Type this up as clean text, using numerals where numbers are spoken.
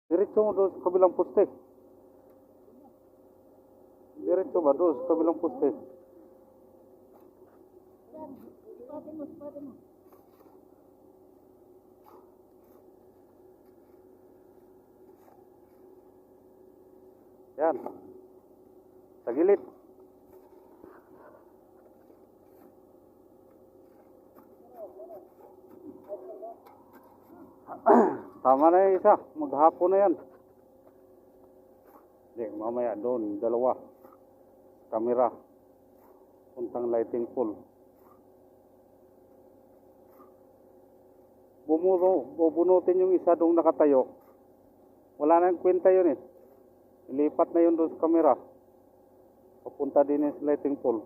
Diretso mo doon sa kabilang poste. Diretso ba doon sa kabilang poste? Yan. Sa gilid. Tama na yung isa. Maghapon na yan. Hindi, mamaya doon. Dalawa. Kamera. Puntang lighting pole. Bubunutin yung isa doong nakatayo. Wala na yung kwenta yun eh. Ilipat na yun doon sa kamera. Papunta din sa lighting pole.